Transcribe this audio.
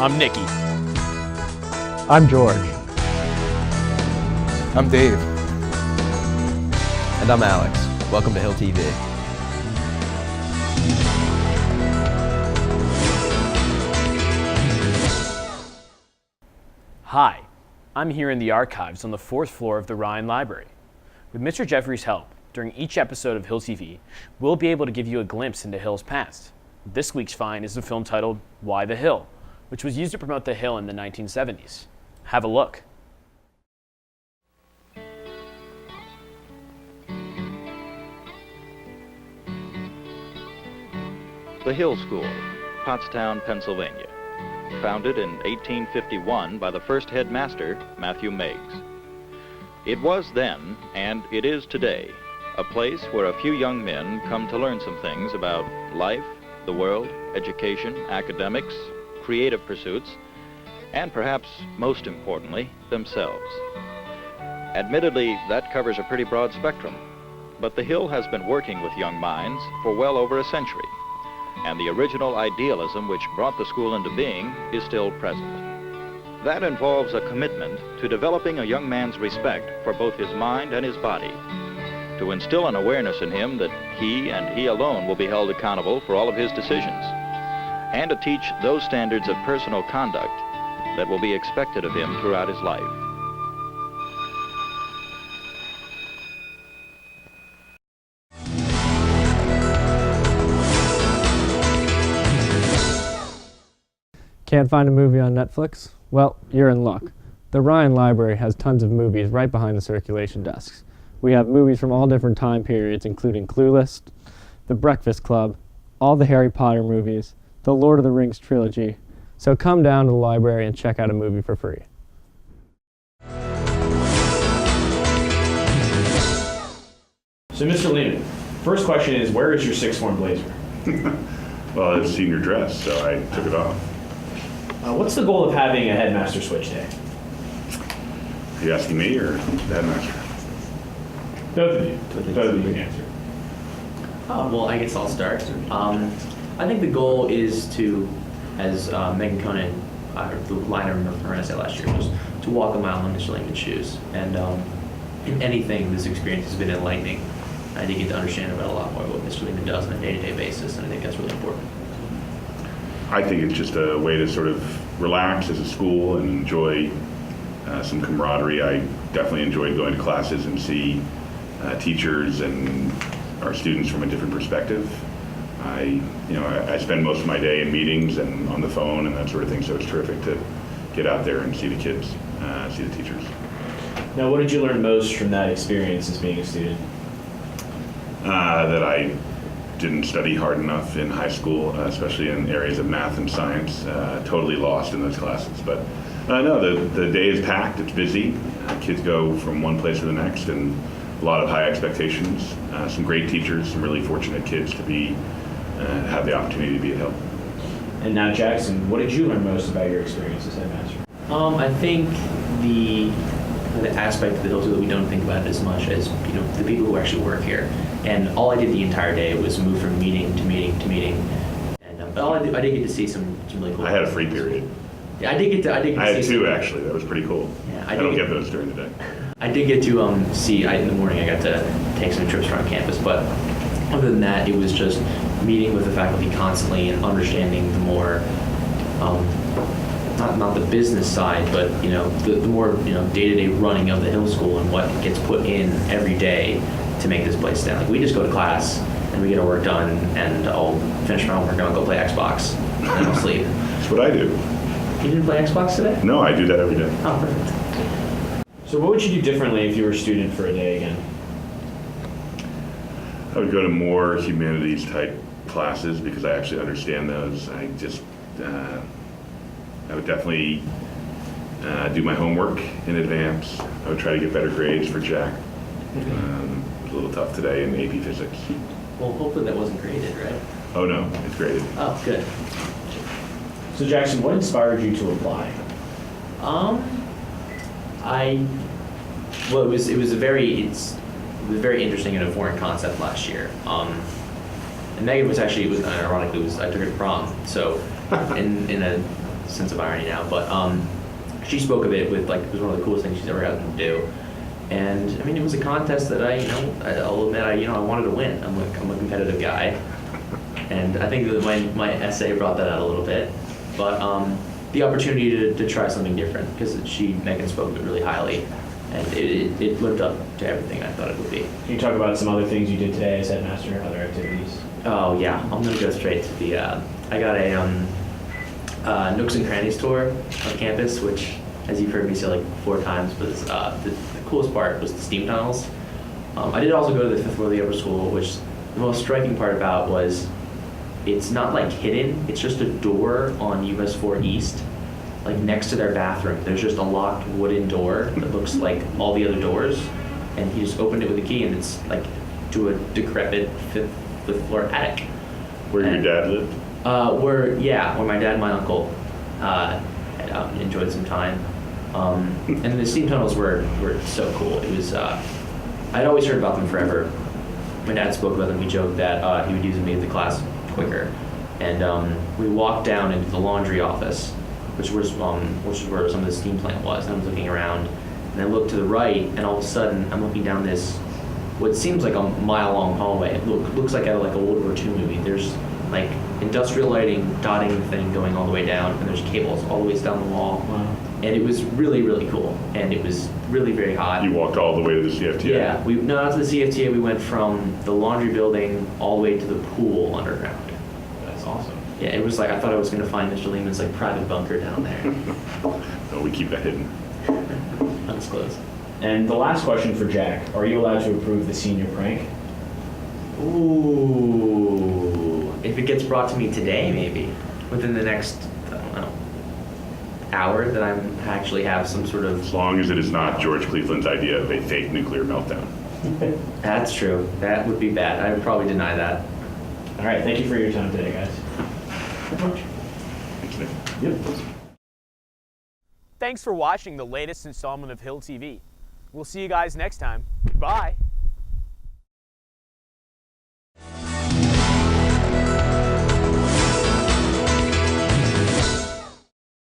I'm Nikki. I'm George. I'm Dave. And I'm Alex. Welcome to Hill TV. Hi, I'm here in the archives on the 4th floor of the Ryan Library. With Mr. Jeffrey's help, during each episode of Hill TV, we'll be able to give you a glimpse into Hill's past. This week's find is a film titled Why the Hill, which was used to promote the Hill in the 1970s. Have a look. The Hill School, Pottstown, Pennsylvania. Founded in 1851 by the first headmaster, Matthew Meigs. It was then, and it is today, a place where a few young men come to learn some things about life, the world, education, academics, creative pursuits, and perhaps most importantly, themselves. Admittedly, that covers a pretty broad spectrum, but the Hill has been working with young minds for well over a century, and the original idealism which brought the school into being is still present. That involves a commitment to developing a young man's respect for both his mind and his body, to instill an awareness in him that he and he alone will be held accountable for all of his decisions, and to teach those standards of personal conduct that will be expected of him throughout his life. Can't find a movie on Netflix? Well, you're in luck. The Ryan Library has tons of movies right behind the circulation desks. We have movies from all different time periods, including Clueless, The Breakfast Club, all the Harry Potter movies, the Lord of the Rings trilogy. So come down to the library and check out a movie for free. So Mr. Lehman, first question is, where is your sixth form blazer? Well, it's senior dress, so I took it off. What's the goal of having a Headmaster Switch day? Are you asking me or the headmaster? Both of you. Both of you can answer. Well, I guess I'll start. I think the goal is to, as Megan Conan, the line I remember from her essay last year, was to walk a mile in Mr. Lehman's shoes. And in anything, this experience has been enlightening. I did get to understand about a lot more what Mr. Lehman does on a day-to-day basis, and I think that's really important. I think it's just a way to sort of relax as a school and enjoy some camaraderie. I definitely enjoyed going to classes and see teachers and our students from a different perspective. I spend most of my day in meetings and on the phone and that sort of thing, so it's terrific to get out there and see the kids, see the teachers. Now, what did you learn most from that experience as being a student? That I didn't study hard enough in high school, especially in areas of math and science. Totally lost in those classes. But no, the day is packed, it's busy. Kids go from one place to the next, and a lot of high expectations. Some great teachers, some really fortunate kids to have the opportunity to be at Hill. And now, Jackson, what did you learn most about your experience as headmaster? I think the aspect of the Hill School that we don't think about it as much as the people who actually work here. And all I did the entire day was move from meeting to meeting to meeting. And I did get to see some really cool. I had a free period. Yeah, I did get to. I had two actually. That was pretty cool. Yeah, I don't get those during the day. I did get to see. In the morning, I got to take some trips around campus. But other than that, it was just meeting with the faculty constantly and understanding the more. Not the business side, but the more day-to-day running of the Hill School and what gets put in every day to make this place stand. Like, we just go to class and we get our work done, and I'll finish my homework and I'll go play Xbox and then I'll sleep. That's what I do. You didn't play Xbox today? No, I do that every day. Oh, perfect. So what would you do differently if you were a student for a day again? I would go to more humanities type classes because I actually understand those. I would definitely do my homework in advance. I would try to get better grades for Jack. It was a little tough today in AP Physics. Well, hopefully that wasn't graded, right? Oh no, it's graded. Oh, good. So Jackson, what inspired you to apply? It was very interesting and a foreign concept last year. And Megan ironically I took her to prom. So in a sense of irony now, but she spoke of it with like it was one of the coolest things she's ever gotten to do. And I mean, it was a contest that I'll admit, I wanted to win. I'm a competitive guy, and I think that my essay brought that out a little bit. But the opportunity to try something different, because Megan spoke of it really highly, and it lived up to everything I thought it would be. Can you talk about some other things you did today as headmaster, other activities? Oh yeah, I'm gonna go straight to the. I got a Nooks and Crannies tour on campus, which, as you've heard me say like 4 times, but the coolest part was the steam tunnels. I did also go to the 5th floor of the upper school, which the most striking part about was it's not like hidden. It's just a door on US 4 East, like next to their bathroom. There's just a locked wooden door that looks like all the other doors, and he just opened it with a key, and it's like to a decrepit 5th floor attic. Where your dad lived? Where my dad and my uncle enjoyed some time. And the steam tunnels were so cool. It was I'd always heard about them forever. My dad spoke about them. We joked that he would use them to get to class quicker. And we walked down into the laundry office, which is where some of the steam plant was. And I was looking around, and I looked to the right, and all of a sudden I'm looking down this what seems like a mile-long hallway. It looks like out of like a World War II movie. There's like industrial lighting dotting the thing going all the way down, and there's cables all the ways down the wall. Wow. And it was really, really cool, and it was really very hot. You walked all the way to the CFTA? Yeah, not to the CFTA. We went from the laundry building all the way to the pool underground. That's awesome. Yeah, it was like I thought I was going to find Mr. Lehman's like private bunker down there. No, we keep that hidden. Undisclosed. And the last question for Jack: are you allowed to approve the senior prank? Ooh, if it gets brought to me today, maybe within the next, I don't know, hour, that I'm actually have some sort of. As long as it is not George Cleveland's idea of a fake nuclear meltdown. That's true. That would be bad. I would probably deny that. All right. Thank you for your time today, guys. Thanks, Nick. Yep. Thanks for watching the latest installment of Hill TV. We'll see you guys next time. Bye.